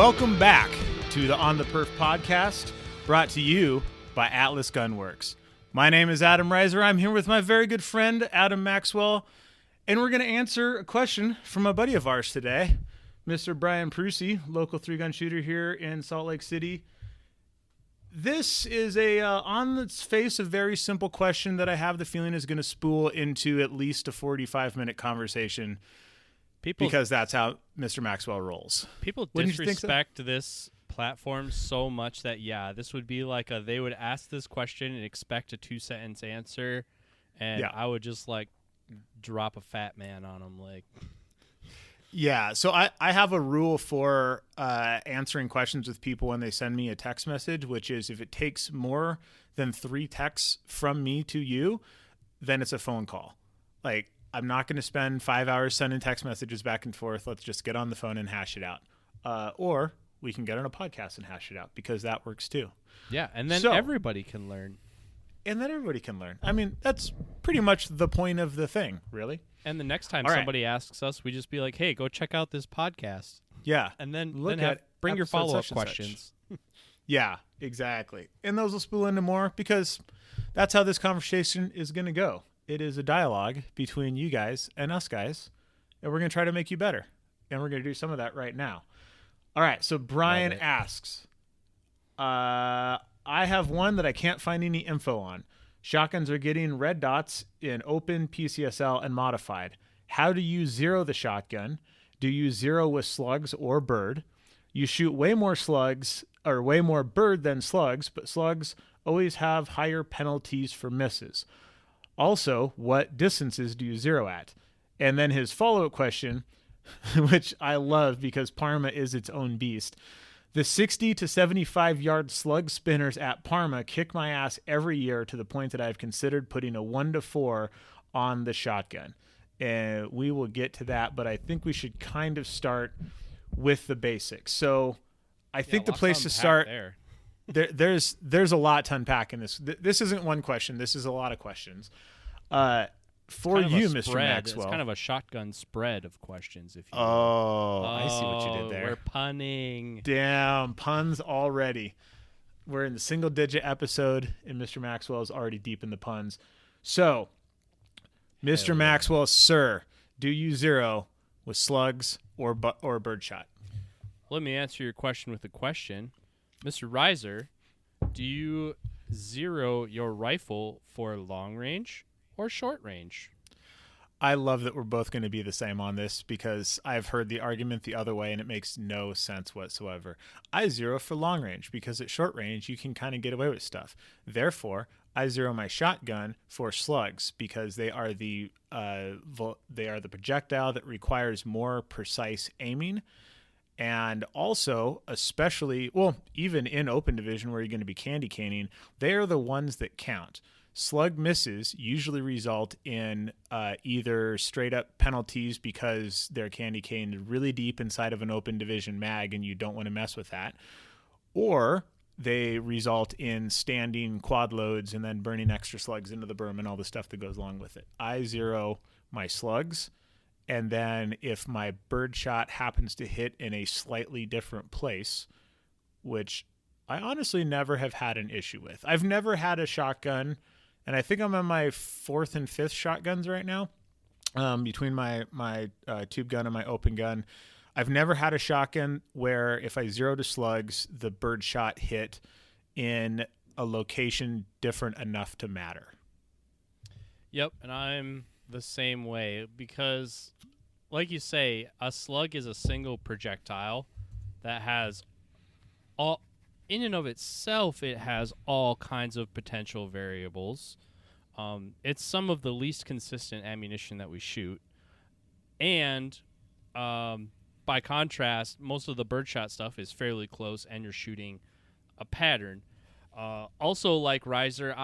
Welcome back to the On the Perf podcast, brought to you by Atlas Gunworks. My name is Adam Riser. I'm here with my very good friend, Adam Maxwell, and we're going to answer a question from a buddy of ours today, Mr. Brian Prusi, local 3-gun shooter here in Salt Lake City. This is on its face, a very simple question that I have the feeling is going to spool into at least a 45-minute conversation. Because that's how Mr. Maxwell rolls. People disrespect this platform so much that, this would be like they would ask this question and expect a 2-sentence answer, and I would just, drop a fat man on them. So I have a rule for answering questions with people when they send me a text message, which is if it takes more than 3 texts from me to you, then it's a phone call. I'm not going to spend 5 hours sending text messages back and forth. Let's just get on the phone and hash it out. Or we can get on a podcast and hash it out, because that works too. Yeah, and then everybody can learn. I mean, that's pretty much the point of the thing, really. And the next time somebody asks us, we just be like, hey, go check out this podcast. Yeah. And then bring your follow-up questions. Yeah, exactly. And those will spool into more, because that's how this conversation is going to go. It is a dialogue between you guys and us guys, and we're going to try to make you better. And we're going to do some of that right now. All right, so Brian asks, I have one that I can't find any info on. Shotguns are getting red dots in open, PCSL, and modified. How do you zero the shotgun? Do you zero with slugs or bird? You shoot way more slugs or way more bird than slugs, but slugs always have higher penalties for misses. Also, what distances do you zero at? And then his follow-up question, which I love because Parma is its own beast. The 60 to 75-yard slug spinners at Parma kick my ass every year to the point that I've considered putting a 1-4 on the shotgun. And we will get to that, but I think we should kind of start with the basics. So I think the place to start... There's a lot to unpack in this. This isn't one question. This is a lot of questions. For you, Mr. Maxwell. It's kind of a shotgun spread of questions. If you I see what you did there. We're punning. Damn, puns already. We're in the single-digit episode, and Mr. Maxwell is already deep in the puns. So, Mr. Maxwell, sir, do you zero with slugs or birdshot? Let me answer your question with a question. Mr. Riser, do you zero your rifle for long range or short range? I love that we're both going to be the same on this, because I've heard the argument the other way and it makes no sense whatsoever. I zero for long range because at short range you can kind of get away with stuff. Therefore, I zero my shotgun for slugs because they are the projectile that requires more precise aiming. And also, especially, even in open division where you're going to be candy caning, they are the ones that count. Slug misses usually result in either straight up penalties because they're candy caned really deep inside of an open division mag and you don't want to mess with that, or they result in standing quad loads and then burning extra slugs into the berm and all the stuff that goes along with it. I zero my slugs. And then if my birdshot happens to hit in a slightly different place, which I honestly never have had an issue with. I've never had a shotgun, and I think I'm on my 4th and 5th shotguns right now, between my tube gun and my open gun. I've never had a shotgun where if I zero to slugs, the birdshot hit in a location different enough to matter. Yep, and I'm the same way because, like you say, a slug is a single projectile that has all, in and of itself, it has all kinds of potential variables. It's some of the least consistent ammunition that we shoot, and by contrast, most of the birdshot stuff is fairly close, and you're shooting a pattern. Also, like Riser,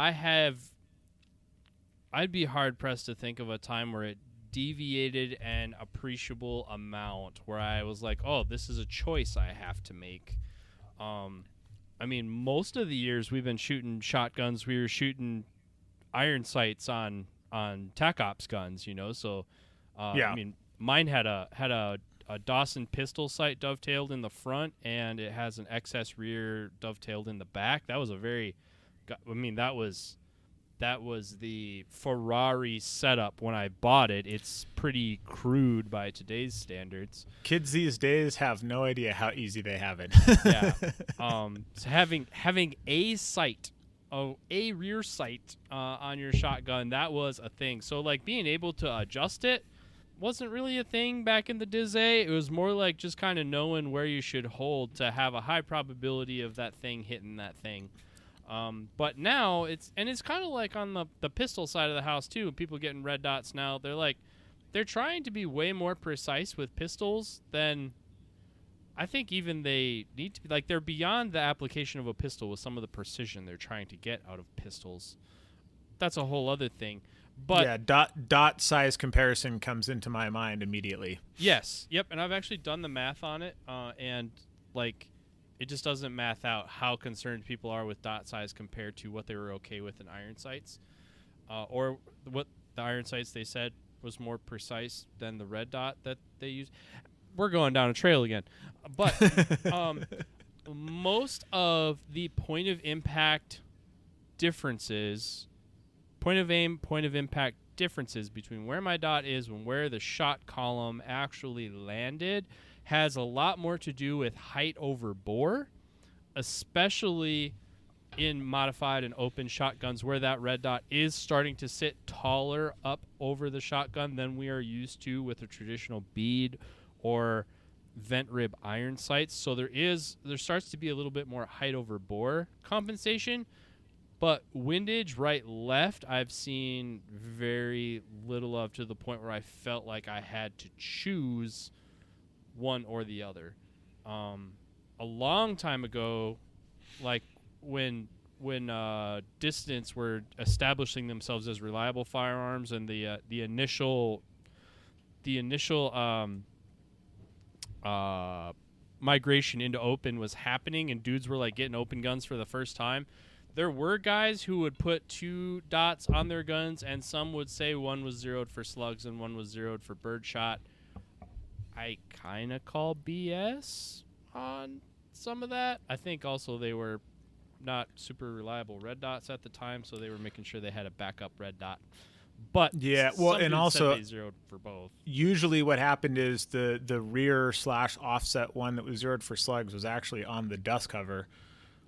I'd be hard-pressed to think of a time where it deviated an appreciable amount, where I was like, oh, this is a choice I have to make. I mean, most of the years we've been shooting shotguns, we were shooting iron sights on TAC Ops guns, you know, so I mean, mine had a a Dawson pistol sight dovetailed in the front, and it has an XS rear dovetailed in the back. That was that was the Ferrari setup when I bought it. It's pretty crude by today's standards. Kids these days have no idea how easy they have it. Yeah. So having a sight, a rear sight on your shotgun, that was a thing. So like being able to adjust it wasn't really a thing back in the Diz A. It was more like just kind of knowing where you should hold to have a high probability of that thing hitting that thing. But now it's kind of like on the pistol side of the house too. People getting red dots now. They're trying to be way more precise with pistols than I think even they need to be. Like they're beyond the application of a pistol with some of the precision they're trying to get out of pistols. That's a whole other thing. But yeah, dot size comparison comes into my mind immediately. Yes. Yep. And I've actually done the math on it, and like it just doesn't math out how concerned people are with dot size compared to what they were okay with in iron sights, or what the iron sights they said was more precise than the red dot that they use. We're going down a trail again, but most of the point of impact differences. Point of aim, point of impact differences between where my dot is and where the shot column actually landed has a lot more to do with height over bore, especially in modified and open shotguns where that red dot is starting to sit taller up over the shotgun than we are used to with a traditional bead or vent rib iron sights. So there starts to be a little bit more height over bore compensation. But windage right left, I've seen very little of, to the point where I felt like I had to choose one or the other. A long time ago, like when dissidents were establishing themselves as reliable firearms, and the initial migration into open was happening, and dudes were like getting open guns for the first time. There were guys who would put 2 dots on their guns, and some would say one was zeroed for slugs and one was zeroed for birdshot. I kind of call BS on some of that. I think also they were not super reliable red dots at the time, so they were making sure they had a backup red dot. But yeah, well, and also they zeroed for both. Usually, what happened is the rear / offset one that was zeroed for slugs was actually on the dust cover,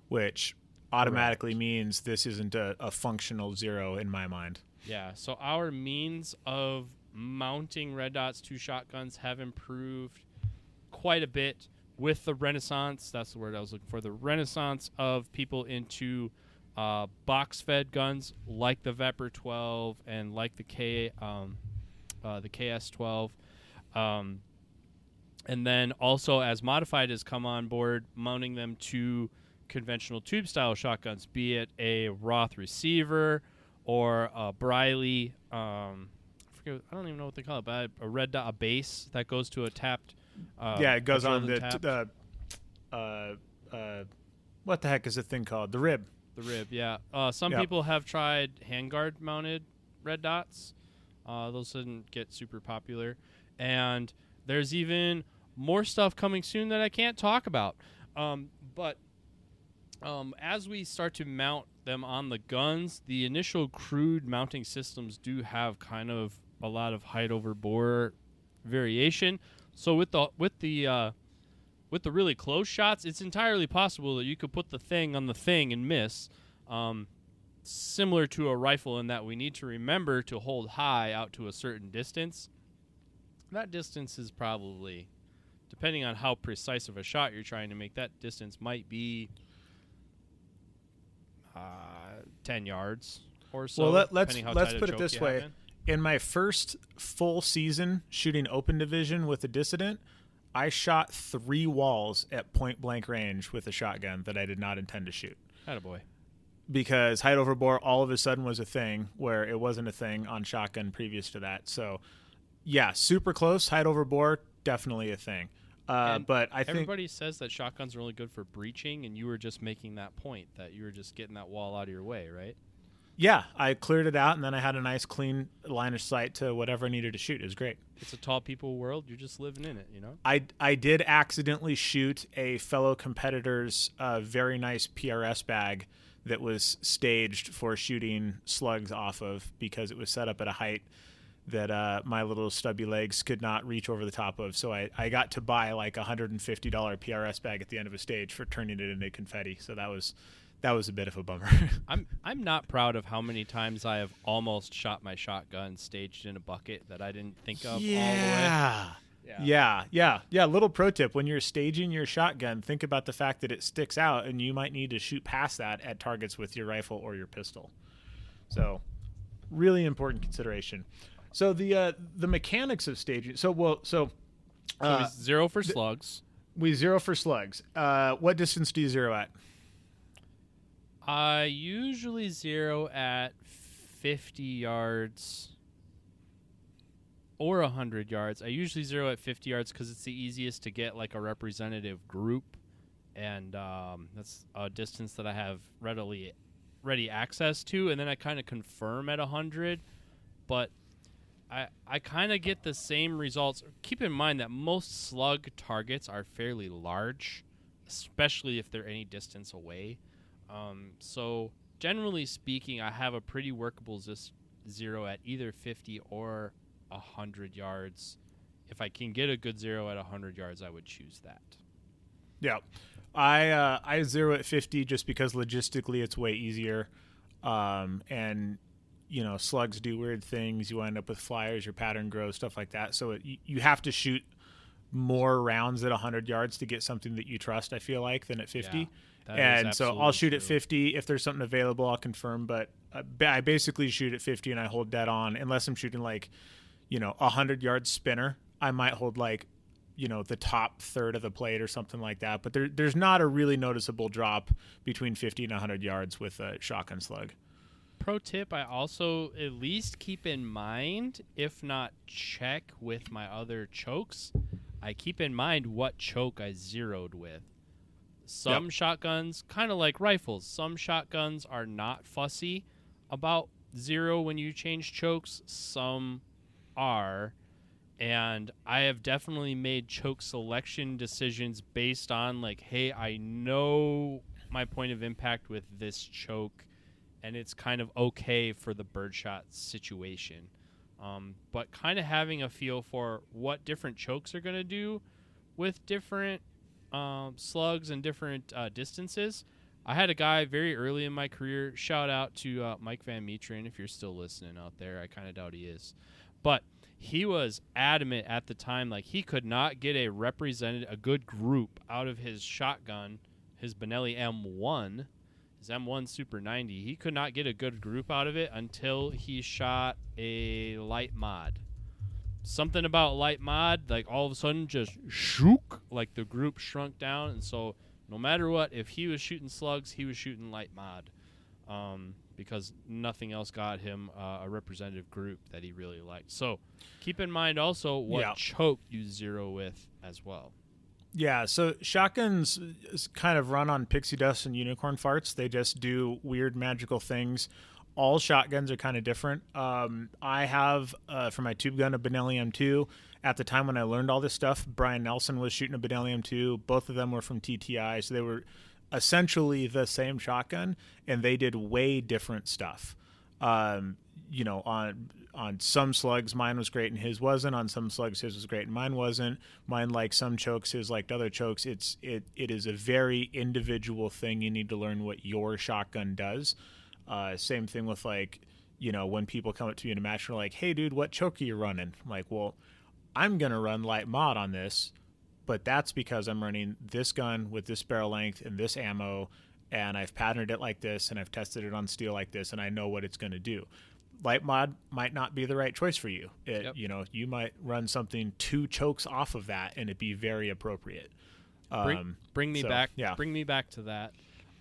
which automatically means this isn't a functional zero in my mind. Yeah, so our means of mounting red dots to shotguns have improved quite a bit with the renaissance. That's the word I was looking for. The renaissance of people into box-fed guns like the Vepr 12 and like the KS 12. And then also, as modified has come on board, mounting them to conventional tube style shotguns, be it a Roth receiver or a Briley, I don't even know what they call it, but a red dot, a base that goes to a tapped. It goes on the what the heck is the thing called? The rib. The rib, yeah. Some people have tried handguard mounted red dots. Those didn't get super popular, and there's even more stuff coming soon that I can't talk about. But as we start to mount them on the guns, the initial crude mounting systems do have kind of a lot of height over bore variation. So with the really close shots, it's entirely possible that you could put the thing on the thing and miss. Similar to a rifle in that we need to remember to hold high out to a certain distance. That distance is probably, depending on how precise of a shot you're trying to make, that distance might be 10 yards or so. Well, let's put it this way. In my first full season shooting open division with a dissident, I shot 3 walls at point blank range with a shotgun that I did not intend to shoot. Attaboy. Because height over bore all of a sudden was a thing where it wasn't a thing on shotgun previous to that. So, yeah, super close, height over bore, definitely a thing. But I think everybody says that shotguns are only good for breaching, and you were just making that point that you were just getting that wall out of your way, right? Yeah, I cleared it out, and then I had a nice, clean line of sight to whatever I needed to shoot. It was great. It's a tall people world. You're just living in it, you know? I did accidentally shoot a fellow competitor's very nice PRS bag that was staged for shooting slugs off of because it was set up at a height that my little stubby legs could not reach over the top of. So I got to buy like $150 PRS bag at the end of a stage for turning it into confetti. So that was a bit of a bummer. I'm not proud of how many times I have almost shot my shotgun staged in a bucket that I didn't think of all the way. Yeah. Little pro tip: when you're staging your shotgun, think about the fact that it sticks out, and you might need to shoot past that at targets with your rifle or your pistol. So, really important consideration. So the mechanics of staging. So we zero for slugs. We zero for slugs. What distance do you zero at? I usually zero at 50 yards or 100 yards. I usually zero at 50 yards because it's the easiest to get like a representative group, and that's a distance that I have ready access to. And then I kind of confirm at 100, but I kind of get the same results. Keep in mind that most slug targets are fairly large, especially if they're any distance away. So generally speaking, I have a pretty workable zero at either 50 or 100 yards. If I can get a good zero at 100 yards, I would choose that. Yeah. I zero at 50 just because logistically it's way easier. And you know, slugs do weird things. You wind up with flyers, your pattern grows, stuff like that. So you have to shoot more rounds at 100 yards to get something that you trust, I feel like, than at 50. Yeah, and so I'll shoot at 50. If there's something available, I'll confirm. But I basically shoot at 50 and I hold dead on unless I'm shooting like, you know, 100-yard spinner. I might hold like, you know, the top third of the plate or something like that. But there's not a really noticeable drop between 50 and 100 yards with a shotgun slug. Pro tip, I also at least keep in mind, if not check with my other chokes, I keep in mind what choke I zeroed with. Some shotguns, kind of like rifles, some shotguns are not fussy about zero when you change chokes. Some are. And I have definitely made choke selection decisions based on like, hey, I know my point of impact with this choke, and it's kind of okay for the birdshot situation. But kind of having a feel for what different chokes are going to do with different slugs and different distances. I had a guy very early in my career, shout out to Mike Van Metren, if you're still listening out there. I kind of doubt he is. But he was adamant at the time, like he could not get a good group out of his shotgun, his Benelli M1, his M1 Super 90. He could not get a good group out of it until he shot a light mod. Something about light mod, like all of a sudden just shook, like the group shrunk down. And so no matter what, if he was shooting slugs, he was shooting light mod, because nothing else got him a representative group that he really liked. So keep in mind also what choke you zero with as well. Yeah, so shotguns kind of run on pixie dust and unicorn farts. They just do weird magical things. All shotguns are kind of different. I have, for my tube gun, a Benelli M2. At the time when I learned all this stuff, Brian Nelson was shooting a Benelli M2. Both of them were from TTI, so they were essentially the same shotgun, and they did way different stuff. You know, on some slugs, mine was great and his wasn't. On some slugs, his was great and mine wasn't. Mine liked some chokes, his liked other chokes. It is a very individual thing. You need to learn what your shotgun does. Same thing with, like, you know, when people come up to you in a match and are like, hey, dude, what choke are you running? I'm like, well, I'm going to run light mod on this, but that's because I'm running this gun with this barrel length and this ammo, and I've patterned it like this, and I've tested it on steel like this, and I know what it's going to do. Light mod might not be the right choice for you. You know, you might run something 2 chokes off of that, and it'd be very appropriate. Bring me back to that.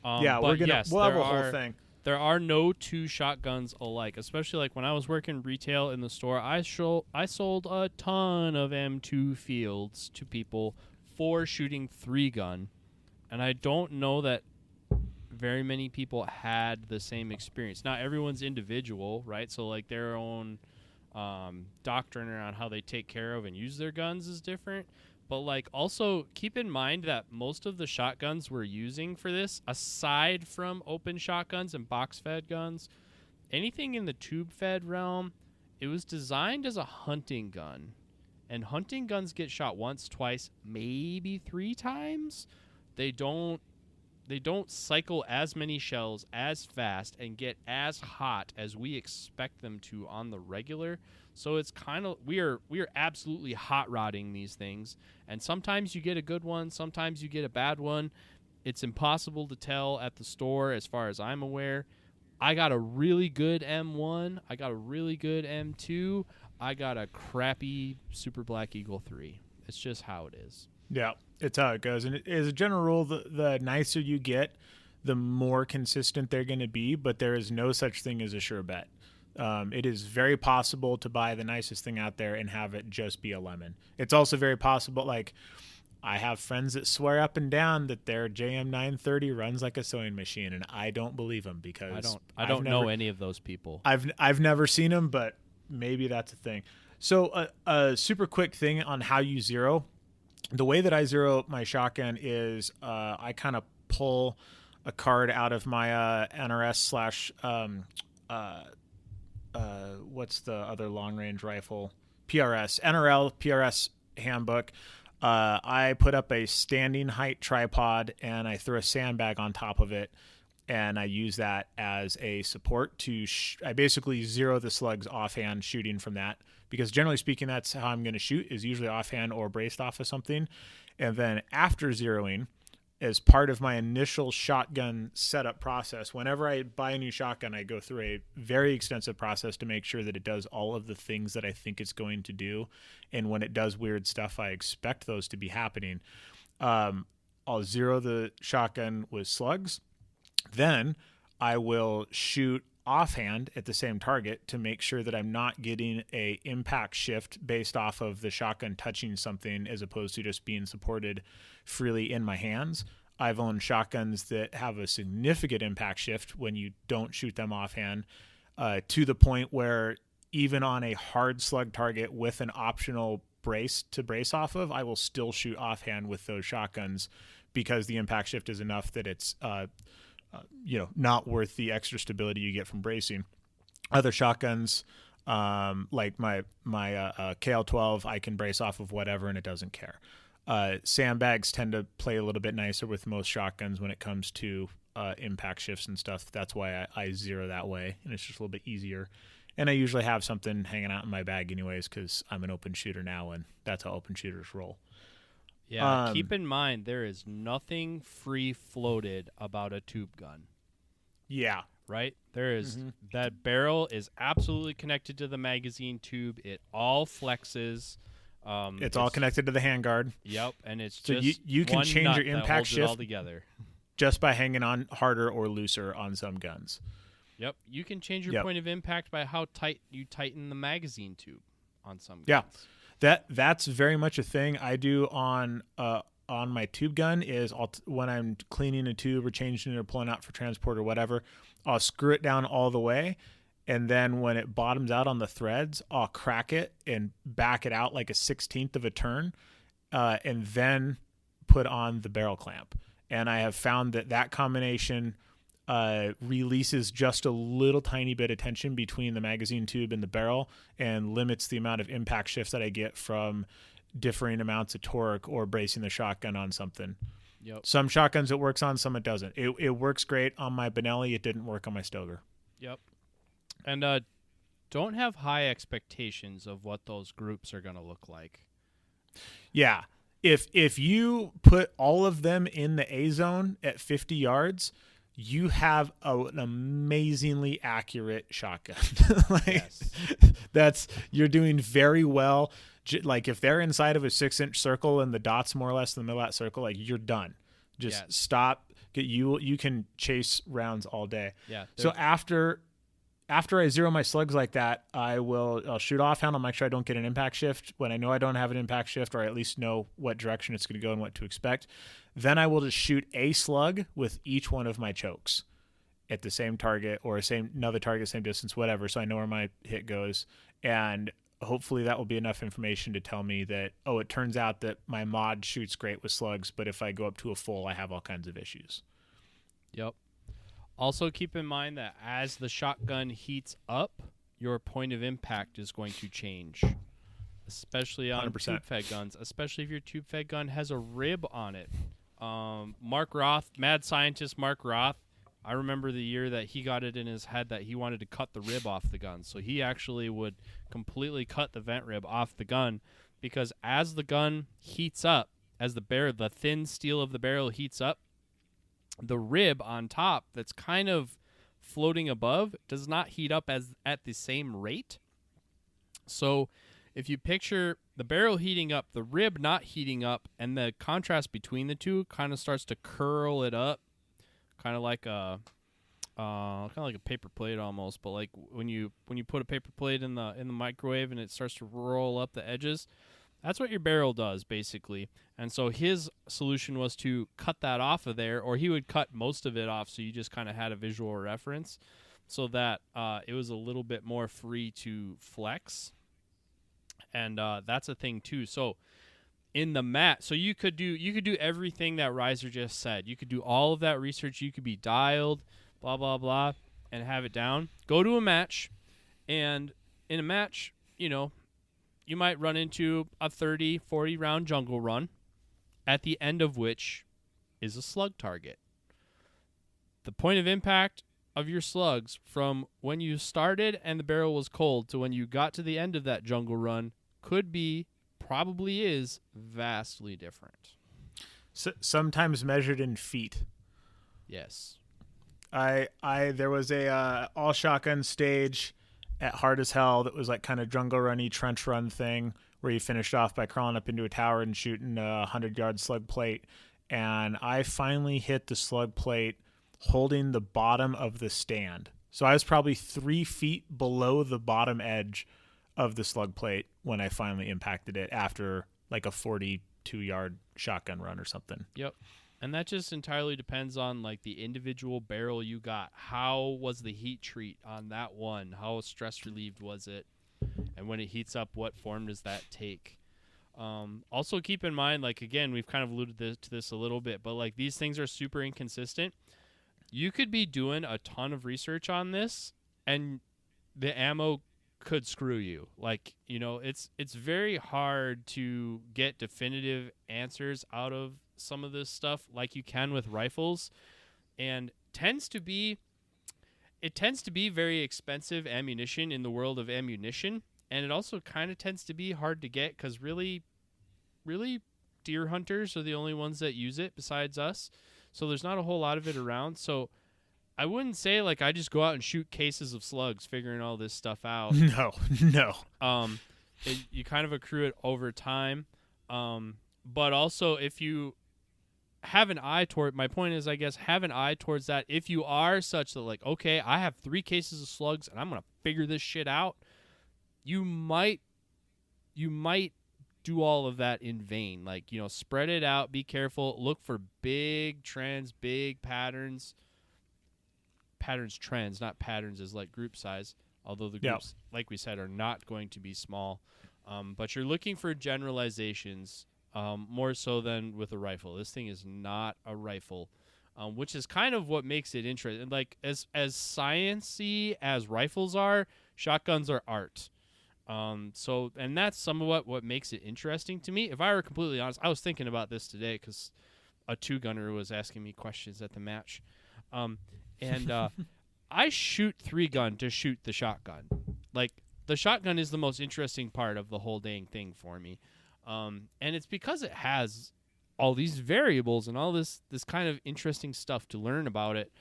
We'll have a whole thing. There are no 2 shotguns alike, especially like when I was working retail in the store. I sold a ton of M2 fields to people for shooting 3-gun, and I don't know that very many people had the same experience. Now, everyone's individual, right? So, like, their own doctrine around how they take care of and use their guns is different. But, like, also keep in mind that most of the shotguns we're using for this, aside from open shotguns and box-fed guns, anything in the tube-fed realm, it was designed as a hunting gun. And hunting guns get shot once, twice, maybe 3 times. They don't cycle as many shells as fast and get as hot as we expect them to on the regular. So it's kind of we are absolutely hot rodding these things, and sometimes you get a good one, sometimes you get a bad one. It's impossible to tell at the store as far as I'm aware. I got a really good M1, I got a really good M2, I got a crappy Super Black Eagle 3. It's just how it is. Yeah, it's how it goes. And as a general rule, the nicer you get, the more consistent they're going to be, but there is no such thing as a sure bet. It is very possible to buy the nicest thing out there and have it just be a lemon. It's also very possible, like, I have friends that swear up and down that their JM930 runs like a sewing machine, and I don't believe them because I don't know any of those people. I've never seen them, but maybe that's a thing. So a super quick thing on how you zero. The way that I zero my shotgun is I kind of pull a card out of my NRS / what's the other long range rifle? NRL PRS handbook. I put up a standing height tripod and I throw a sandbag on top of it, and I use that as a support to I basically zero the slugs offhand shooting from that, because generally speaking that's how I'm going to shoot, is usually offhand or braced off of something. And then after zeroing, as part of my initial shotgun setup process, whenever I buy a new shotgun, I go through a very extensive process to make sure that it does all of the things that I think it's going to do. And when it does weird stuff, I expect those to be happening. I'll zero the shotgun with slugs. Then I will shoot offhand at the same target to make sure that I'm not getting a impact shift based off of the shotgun touching something as opposed to just being supported freely in my hands. I've owned shotguns that have a significant impact shift when you don't shoot them offhand, to the point where even on a hard slug target with an optional brace to brace off of, I will still shoot offhand with those shotguns because the impact shift is enough that it's not worth the extra stability you get from bracing. Other shotguns, like my KL12, I can brace off of whatever and it doesn't care. Sandbags tend to play a little bit nicer with most shotguns when it comes to impact shifts and stuff. That's why I zero that way, and it's just a little bit easier. And I usually have something hanging out in my bag anyways because I'm an open shooter now, and that's how open shooters roll. Yeah, keep in mind, there is nothing free-floated about a tube gun. Yeah. Right? There is that barrel is absolutely connected to the magazine tube. It all flexes. It's all connected to the handguard. Yep, and it's so just you can one change nut your that impact holds shift it all together. Just by hanging on harder or looser on some guns. Yep, you can change your point of impact by how tight you tighten the magazine tube on some guns. Yeah. That's very much a thing I do on my tube gun. Is when I'm cleaning a tube or changing it or pulling out for transport or whatever, I'll screw it down all the way, and then when it bottoms out on the threads, I'll crack it and back it out like a 1/16 of a turn, and then put on the barrel clamp. And I have found that combination releases just a little tiny bit of tension between the magazine tube and the barrel and limits the amount of impact shift that I get from differing amounts of torque or bracing the shotgun on something. Yep. Some shotguns it works on, some it doesn't. It works great on my Benelli. It didn't work on my Stoeger. Yep. And don't have high expectations of what those groups are going to look like. Yeah. If you put all of them in the A zone at 50 yards, you have an amazingly accurate shotgun. You're doing very well. Like if they're inside of a 6-inch circle and the dot's more or less in the middle of that circle, like you're done. Just stop. You can chase rounds all day. Yeah. So after I zero my slugs like that, I'll shoot offhand. I'll make sure I don't get an impact shift when I know I don't have an impact shift, or I at least know what direction it's going to go and what to expect. Then I will just shoot a slug with each one of my chokes at the same target or another target, same distance, whatever. So I know where my hit goes. And hopefully that will be enough information to tell me that, oh, it turns out that my mod shoots great with slugs, but if I go up to a full, I have all kinds of issues. Yep. Also keep in mind that as the shotgun heats up, your point of impact is going to change. Especially on 100%. tube-fed guns, especially if your tube-fed gun has a rib on it. Mark Roth, mad scientist Mark Roth, I remember the year that he got it in his head that he wanted to cut the rib off the gun. So he actually would completely cut the vent rib off the gun because as the gun heats up, as the thin steel of the barrel heats up, the rib on top that's kind of floating above does not heat up at the same rate. So if you picture the barrel heating up, the rib not heating up, and the contrast between the two kind of starts to curl it up, kind of like a paper plate almost. But like when you put a paper plate in the microwave and it starts to roll up the edges, that's what your barrel does basically. And so his solution was to cut that off of there, or he would cut most of it off, so you just kind of had a visual reference, so that it was a little bit more free to flex. And that's a thing too. So in the mat, so you could do everything that Riser just said. You could do all of that research. You could be dialed, blah blah blah, and have it down. Go to a match, and in a match, you might run into a 30, 40 round jungle run, at the end of which is a slug target. The point of impact of your slugs from when you started and the barrel was cold to when you got to the end of that jungle run probably is vastly different. So, sometimes measured in feet. Yes. There was a all shotgun stage at Hard as Hell that was like kind of jungle runny trench run thing where you finished off by crawling up into a tower and shooting a 100-yard slug plate. And I finally hit the slug plate holding the bottom of the stand. So I was probably 3 feet below the bottom edge of the slug plate when I finally impacted it after like a 42-yard shotgun run or something. Yep. And that just entirely depends on like the individual barrel you got. How was the heat treat on that one? How stress relieved was it? And when it heats up, what form does that take? Also keep in mind, like, again, we've kind of alluded to this a little bit, but like these things are super inconsistent. You could be doing a ton of research on this and the ammo could screw you. Like, it's very hard to get definitive answers out of some of this stuff like you can with rifles, and it tends to be very expensive ammunition in the world of ammunition, and it also kind of tends to be hard to get because really deer hunters are the only ones that use it besides us, so there's not a whole lot of it around. So I wouldn't say like I just go out and shoot cases of slugs figuring all this stuff out. No. You kind of accrue it over time, but also if you have an eye toward, my point is, I guess, have an eye towards that. If you are such that like, okay, I have 3 cases of slugs and I'm going to figure this shit out, you might do all of that in vain. Like, spread it out, be careful, look for big trends, big patterns, trends, not patterns as like group size, although the groups, like we said, are not going to be small. But you're looking for generalizations, more so than with a rifle. This thing is not a rifle, which is kind of what makes it interesting. Like as science-y as rifles are, shotguns are art. And that's somewhat what makes it interesting to me. If I were completely honest, I was thinking about this today because a 2-gunner was asking me questions at the match. I shoot 3-gun to shoot the shotgun. Like, the shotgun is the most interesting part of the whole dang thing for me. And it's because it has all these variables and all this kind of interesting stuff to learn about it.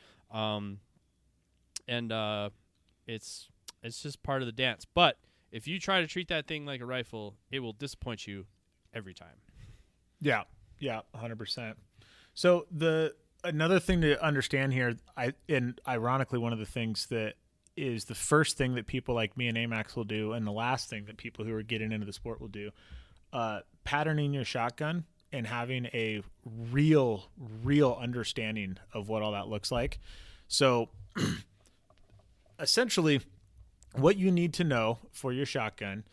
It's just part of the dance. But if you try to treat that thing like a rifle, it will disappoint you every time. Yeah, 100%. So another thing to understand here, and ironically, one of the things that is the first thing that people like me and Amax will do, and the last thing that people who are getting into the sport will do, patterning your shotgun and having a real understanding of what all that looks like. So essentially what you need to know for your shotgun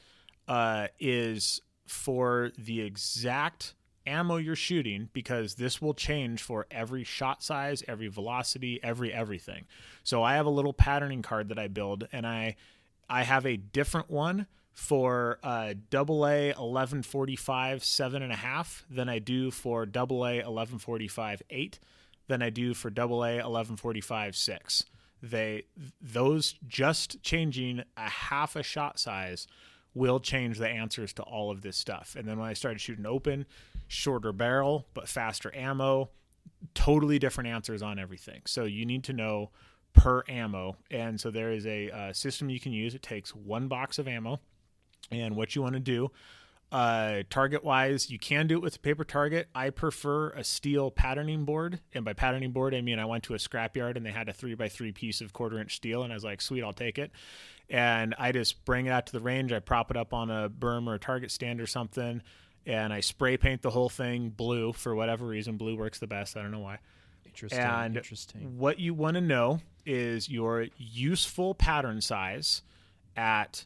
is for the exact ammo you're shooting, because this will change for every shot size, every velocity, everything. So I have a little patterning card that I build, and I have a different one for AA 1145 7.5 than I do for AA 1145 8 than I do for AA 1145 6. Those just changing a half a shot size will change the answers to all of this stuff. And then when I started shooting open, shorter barrel but faster ammo, totally different answers on everything. So you need to know per ammo. And so there is a system you can use. It takes one box of ammo, and what you want to do target wise, you can do it with a paper target. I prefer a steel patterning board, and by patterning board I mean I went to a scrapyard and they had a 3x3 piece of 1/4-inch steel, and I was like, sweet, I'll take it. And I just bring it out to the range. I prop it up on a berm or a target stand or something, and I spray paint the whole thing blue. For whatever reason, blue works the best. I don't know why. Interesting. What you want to know is your useful pattern size at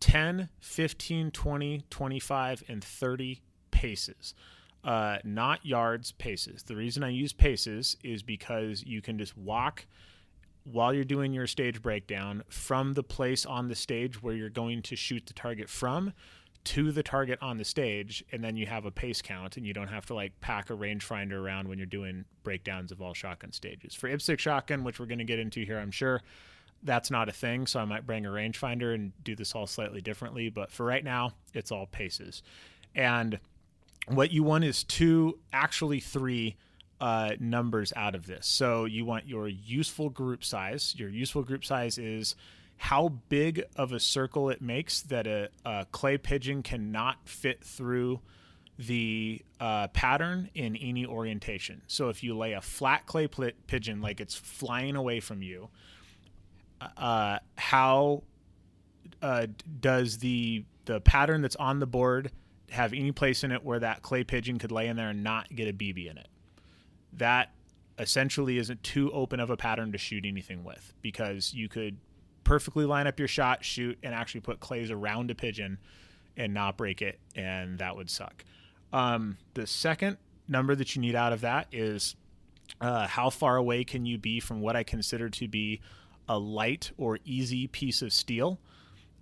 10, 15, 20, 25, and 30 paces. Not yards, paces. The reason I use paces is because you can just walk while you're doing your stage breakdown from the place on the stage where you're going to shoot the target from to the target on the stage, and then you have a pace count, and you don't have to like pack a rangefinder around when you're doing breakdowns of all shotgun stages. For IPSC shotgun, which we're going to get into here, I'm sure, that's not a thing, so I might bring a rangefinder and do this all slightly differently, but for right now, it's all paces. And what you want is three numbers out of this. So you want your useful group size. Your useful group size is how big of a circle it makes that a clay pigeon cannot fit through the pattern in any orientation. So if you lay a flat clay pigeon like it's flying away from you, how does the pattern that's on the board have any place in it where that clay pigeon could lay in there and not get a BB in it? That essentially isn't too open of a pattern to shoot anything with, because you could perfectly line up your shot, shoot, and actually put clays around a pigeon and not break it, and that would suck. The second number that you need out of that is how far away can you be from what I consider to be a light or easy piece of steel.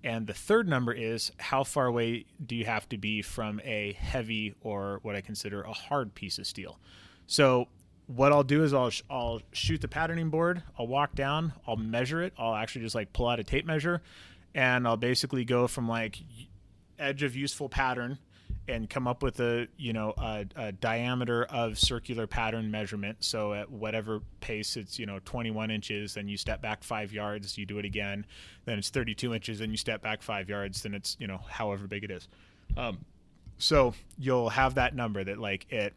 And the third number is how far away do you have to be from a heavy or what I consider a hard piece of steel. So what I'll do is I'll shoot the patterning board, I'll walk down, I'll measure it, I'll actually just like pull out a tape measure, and I'll basically go from like edge of useful pattern and come up with a diameter of circular pattern measurement. So at whatever pace it's 21 inches, then you step back 5 yards, you do it again, then it's 32 inches, then you step back 5 yards, then it's however big it is. So you'll have that number that like at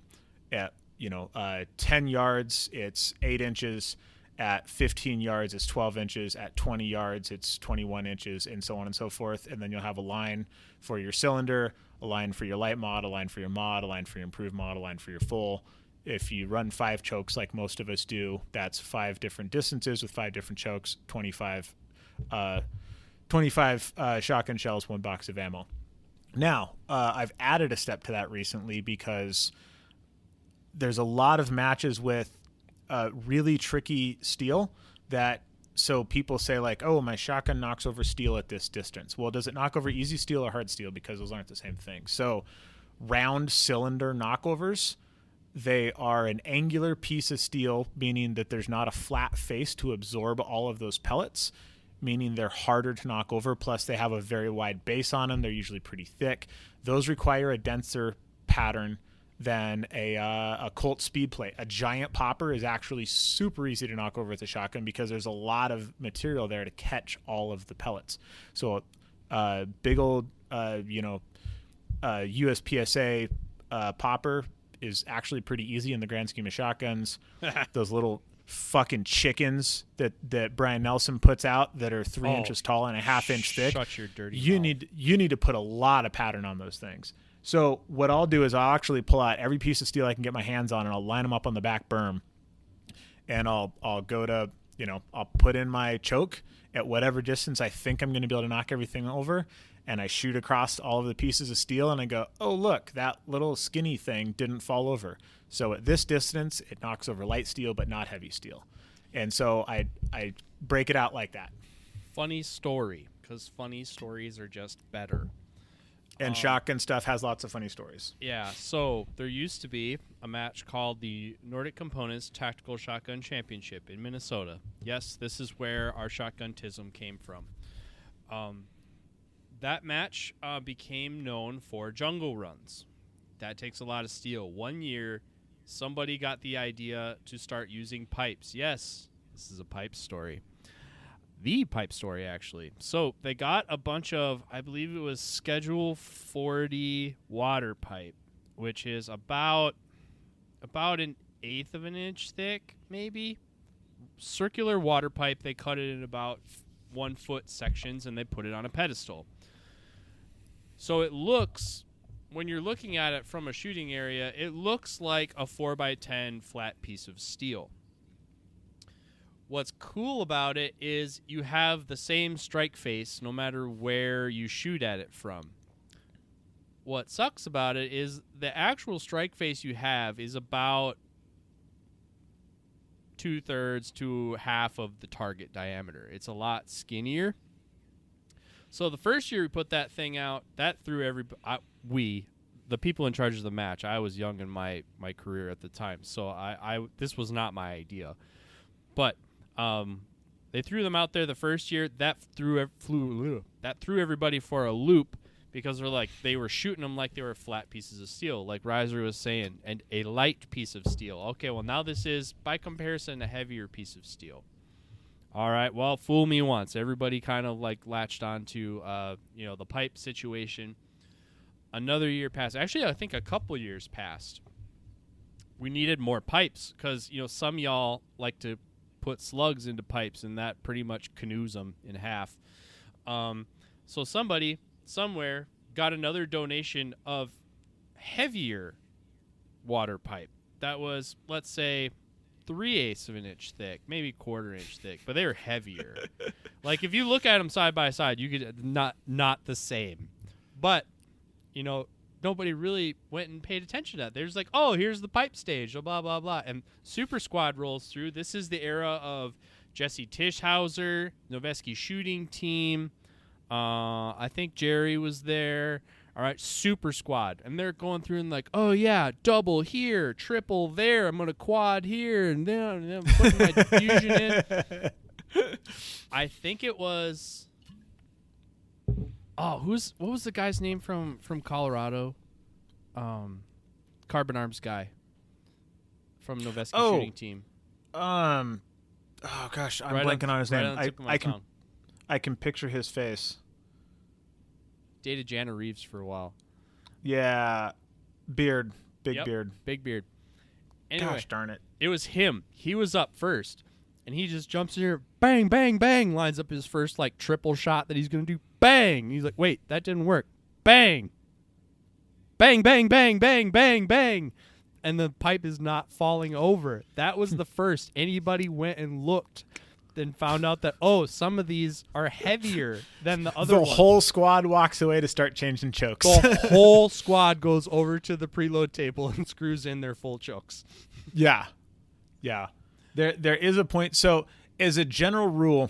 10 yards it's 8 inches, at 15 yards it's 12 inches, at 20 yards it's 21 inches, and so on and so forth. And then you'll have a line for your cylinder, a line for your light mod, a line for your mod, a line for your improved mod, a line for your full. If you run 5 chokes like most of us do, that's 5 different distances with 5 different chokes, 25 shotgun shells, 1 box of ammo. Now, I've added a step to that recently because there's a lot of matches with really tricky steel so people say like, oh, my shotgun knocks over steel at this distance. Well, does it knock over easy steel or hard steel? Because those aren't the same thing. So round cylinder knockovers, they are an angular piece of steel, meaning that there's not a flat face to absorb all of those pellets, meaning they're harder to knock over. Plus they have a very wide base on them. They're usually pretty thick. Those require a denser pattern than a Colt speed plate. A giant popper is actually super easy to knock over with a shotgun because there's a lot of material there to catch all of the pellets. So big old USPSA popper is actually pretty easy in the grand scheme of shotguns. Those little fucking chickens that Brian Nelson puts out that are 3 inches tall and a half inch thick. Shut your dirty you mouth. need to put a lot of pattern on those things. So what I'll do is I'll actually pull out every piece of steel I can get my hands on, and I'll line them up on the back berm, and I'll go to, I'll put in my choke at whatever distance I think I'm going to be able to knock everything over, and I shoot across all of the pieces of steel, and I go, oh, look, that little skinny thing didn't fall over. So at this distance, it knocks over light steel but not heavy steel. And so I break it out like that. Funny story, because funny stories are just better. And shotgun stuff has lots of funny stories. Yeah, so there used to be a match called the Nordic Components Tactical Shotgun Championship in Minnesota. Yes, this is where our shotgun-tism came from. That match became known for jungle runs. That takes a lot of steel. One year, somebody got the idea to start using pipes. Yes, this is a pipe story. The pipe story, actually. So they got a bunch of, I believe it was Schedule 40 water pipe, which is about an eighth of an inch thick, maybe. Circular water pipe. They cut it in about 1 foot sections, and they put it on a pedestal. So it looks, when you're looking at it from a shooting area, it looks like a 4x10 flat piece of steel. What's cool about it is you have the same strike face no matter where you shoot at it from. What sucks about it is the actual strike face you have is about 2/3 to half of the target diameter. It's a lot skinnier. So the first year we put that thing out, that threw the people in charge of the match. I was young in my career at the time, so this was not my idea. But they threw them out there the first year. That threw everybody for a loop because they were shooting them like they were flat pieces of steel, like Riser was saying, and a light piece of steel. Okay, well now this is by comparison a heavier piece of steel. All right, well, fool me once. Everybody kind of latched onto the pipe situation. Another year passed. Actually, I think a couple years passed. We needed more pipes because some y'all like to put slugs into pipes, and that pretty much canoes them in half. So somebody somewhere got another donation of heavier water pipe. That was, let's say, 3/8 of an inch thick, maybe 1/4 inch thick, but they were heavier. If you look at them side by side, you could not the same. But nobody really went and paid attention to that. They're just like, oh, here's the pipe stage, blah, blah, blah. And Super Squad rolls through. This is the era of Jesse Tischhauser, Noveski shooting team. I think Jerry was there. All right, Super Squad. And they're going through and oh, yeah, double here, triple there. I'm going to quad here. And then I'm putting my diffusion in. I think it was... Oh, what was the guy's name from Colorado? Carbon Arms guy from Noveski shooting team. Oh gosh, I'm blanking on his name. I can picture his face. Dated Jana Reeves for a while. Yeah, beard, big beard. Anyway, gosh darn it! It was him. He was up first, and he just jumps in here, bang, bang, bang, lines up his first triple shot that he's gonna do. Bang! He's like, wait, that didn't work. Bang! Bang, bang, bang, bang, bang, bang. And the pipe is not falling over. That was the first. Anybody went and looked and found out that, some of these are heavier than the other ones. The whole squad walks away to start changing chokes. The whole squad goes over to the preload table and screws in their full chokes. Yeah. There is a point. So as a general rule,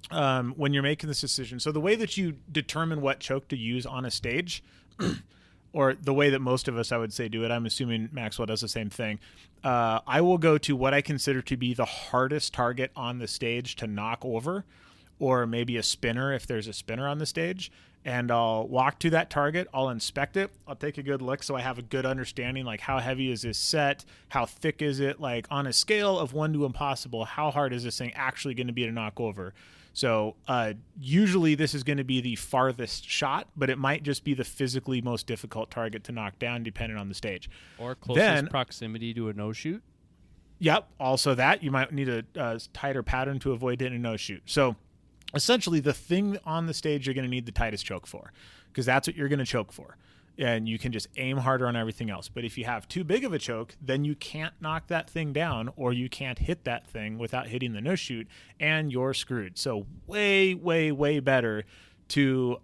when you're making this decision, so the way that you determine what choke to use on a stage, or the way that most of us, I would say, do it, I'm assuming Maxwell does the same thing, I will go to what I consider to be the hardest target on the stage to knock over, or maybe a spinner if there's a spinner on the stage, and I'll walk to that target, I'll inspect it, I'll take a good look so I have a good understanding, how heavy is this set, how thick is it, on a scale of 1 to impossible, how hard is this thing actually going to be to knock over. So usually this is going to be the farthest shot, but it might just be the physically most difficult target to knock down depending on the stage. Or closest proximity to a no-shoot. Yep. Also that. You might need a tighter pattern to avoid hitting a no-shoot. So essentially the thing on the stage you're going to need the tightest choke for, because that's what you're going to choke for. and you can just aim harder on everything else. But if you have too big of a choke, then you can't knock that thing down, or you can't hit that thing without hitting the no shoot, and you're screwed. So way, way, way better to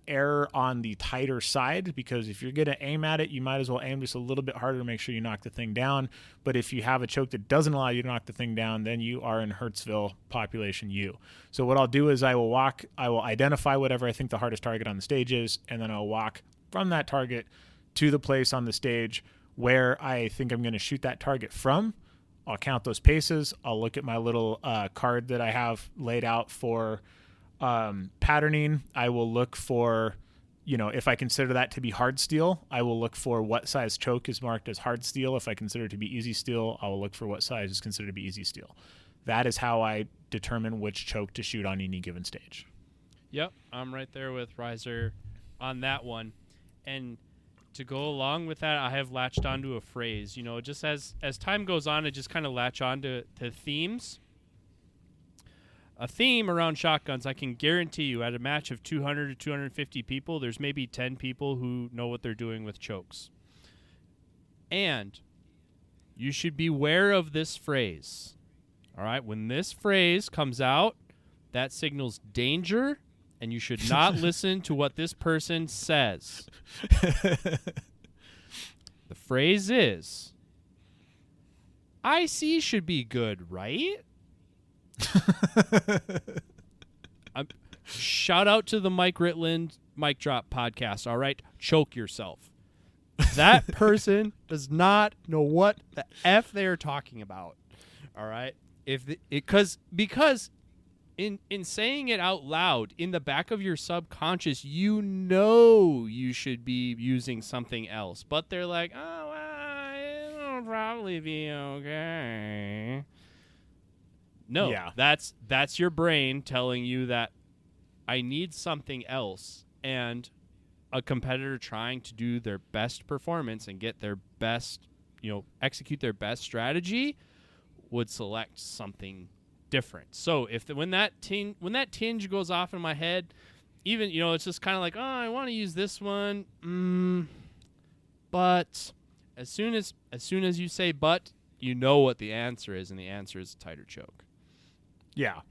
err on the tighter side, because if you're going to aim at it, you might as well aim just a little bit harder to make sure you knock the thing down. But if you have a choke that doesn't allow you to knock the thing down, then you are in Hertzville population U. So what I'll do is I will identify whatever I think the hardest target on the stage is, and then I'll walk from that target to the place on the stage where I think I'm going to shoot that target from. I'll count those paces. I'll look at my little card that I have laid out for patterning. I will look for, if I consider that to be hard steel, I will look for what size choke is marked as hard steel. If I consider it to be easy steel, I will look for what size is considered to be easy steel. That is how I determine which choke to shoot on any given stage. Yep, I'm right there with Riser on that one. And to go along with that, I have latched onto a phrase. Just as time goes on, I just kind of latch on to themes. A theme around shotguns, I can guarantee you, at a match of 200 to 250 people, there's maybe 10 people who know what they're doing with chokes. And you should beware of this phrase. All right? When this phrase comes out, that signals danger, and you should not listen to what this person says. The phrase is, IC should be good, right? Shout out to the Mike Ritland Mic Drop podcast. All right, choke yourself. That person does not know what the F they're talking about. All right, because in saying it out loud in the back of your subconscious, you should be using something else, but they're like, oh, well, it'll probably be okay. No, yeah. That's your brain telling you that I need something else, and a competitor trying to do their best performance and get their best, execute their best strategy would select something different. So when that tinge goes off in my head, even it's just kind of like, oh, I want to use this one, but as soon as you say but, you know what the answer is, and the answer is a tighter choke. Yeah,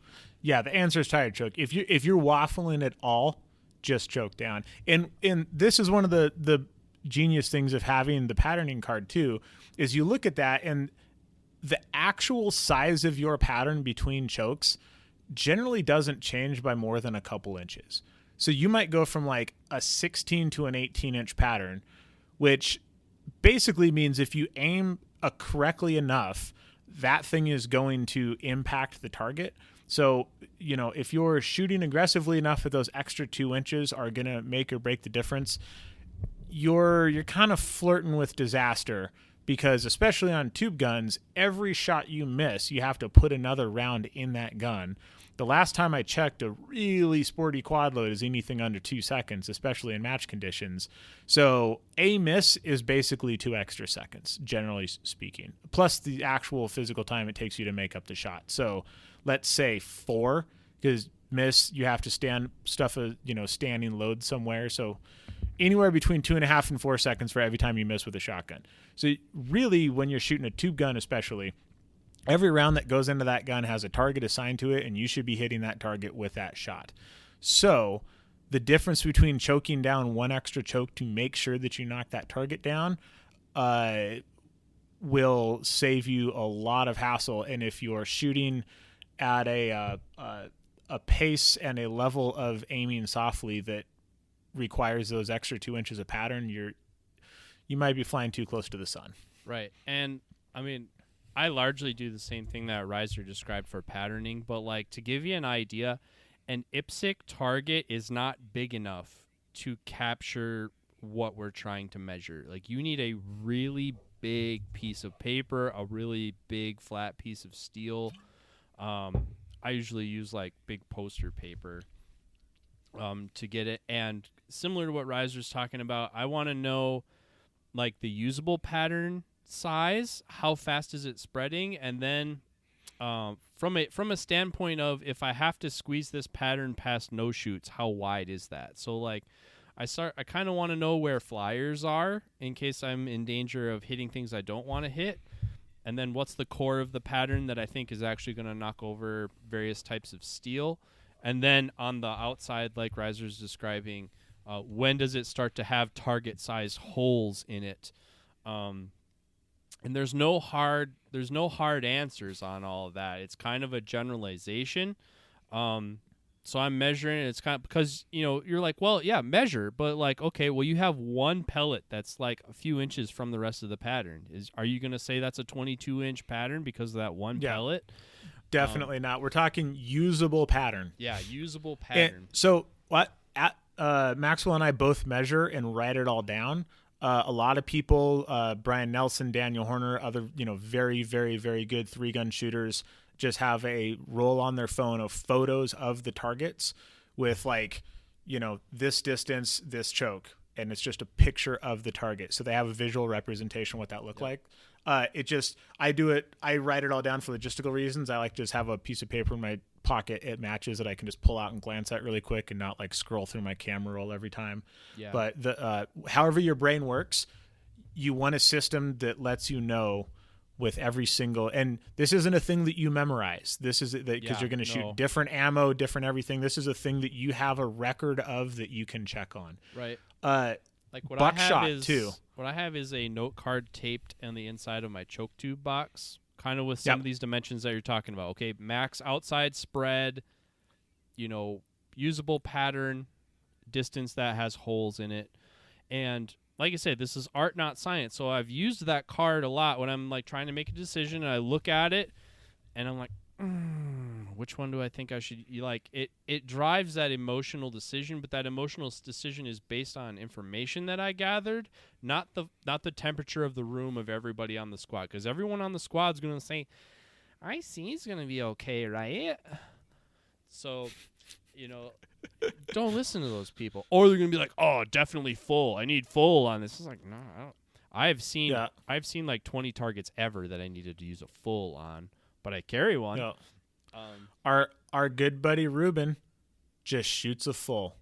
the answer is tighter choke. If you're waffling at all, just choke down. And this is one of the genius things of having the patterning card too, is you look at that, and the actual size of your pattern between chokes generally doesn't change by more than a couple inches. So you might go from like a 16 to an 18-inch pattern, which basically means if you aim correctly enough, that thing is going to impact the target. So, if you're shooting aggressively enough that those extra 2 inches are going to make or break the difference, you're kind of flirting with disaster, because especially on tube guns, every shot you miss, you have to put another round in that gun. The last time I checked, a really sporty quad load is anything under 2 seconds, especially in match conditions. So a miss is basically 2 extra seconds, generally speaking, plus the actual physical time it takes you to make up the shot. So let's say 4, because miss, you have to standing load somewhere. So anywhere between 2.5 and 4 seconds for every time you miss with a shotgun. So really, when you're shooting a tube gun especially, every round that goes into that gun has a target assigned to it, and you should be hitting that target with that shot. So the difference between choking down 1 extra choke to make sure that you knock that target down will save you a lot of hassle. And if you're shooting at a pace and a level of aiming softly that requires those extra 2 inches of pattern, you might be flying too close to the sun. Right. And I mean, I largely do the same thing that Riser described for patterning, but like, to give you an idea, an IPSC target is not big enough to capture what we're trying to measure. Like, you need a really big piece of paper, a really big flat piece of steel. I usually use like big poster paper to get it. And similar to what Riser's talking about, I want to know like the usable pattern size, how fast is it spreading, and then from a standpoint of, if I have to squeeze this pattern past no shoots, how wide is that? So like, I kind of want to know where flyers are in case I'm in danger of hitting things I don't want to hit. And then what's the core of the pattern that I think is actually going to knock over various types of steel. And then on the outside, like Riser's describing, when does it start to have target-sized holes in it? And there's no hard answers on all of that. It's kind of a generalization. So I'm measuring it. It's kind of because, you're like, well, yeah, measure. But like, okay, well, you have one pellet that's like a few inches from the rest of the pattern. Are you going to say that's a 22-inch pattern because of that one pellet? Definitely not. We're talking usable pattern. Yeah, usable pattern. And so what Maxwell and I both measure and write it all down. A lot of people, Brian Nelson, Daniel Horner, other very, very, very good 3-gun shooters, just have a roll on their phone of photos of the targets with this distance, this choke, and it's just a picture of the target. So they have a visual representation of what that looked like. I write it all down for logistical reasons. I like to just have a piece of paper in my pocket. It matches that I can just pull out and glance at really quick and not like scroll through my camera roll every time. Yeah. But however your brain works, you want a system that lets you know with every single, and this isn't a thing that you memorize. This is because you're going to shoot different ammo, different everything. This is a thing that you have a record of that you can check on. Right. Like what buckshot too. What I have is a note card taped on the inside of my choke tube box, kind of with some of these dimensions that you're talking about. Okay, max outside spread, usable pattern, distance that has holes in it, and like I said, this is art, not science. So I've used that card a lot when I'm like trying to make a decision, and I look at it, and I'm like, which one do I think I should? It drives that emotional decision, but that emotional decision is based on information that I gathered, not the temperature of the room of everybody on the squad, because everyone on the squad is going to say, "I see, it's going to be okay, right?" So, don't listen to those people, or they're going to be like, "Oh, definitely full. I need full on this." It's like, no, I don't. I've seen like 20 targets ever that I needed to use a full on. But I carry one. No. Our good buddy Ruben just shoots a full.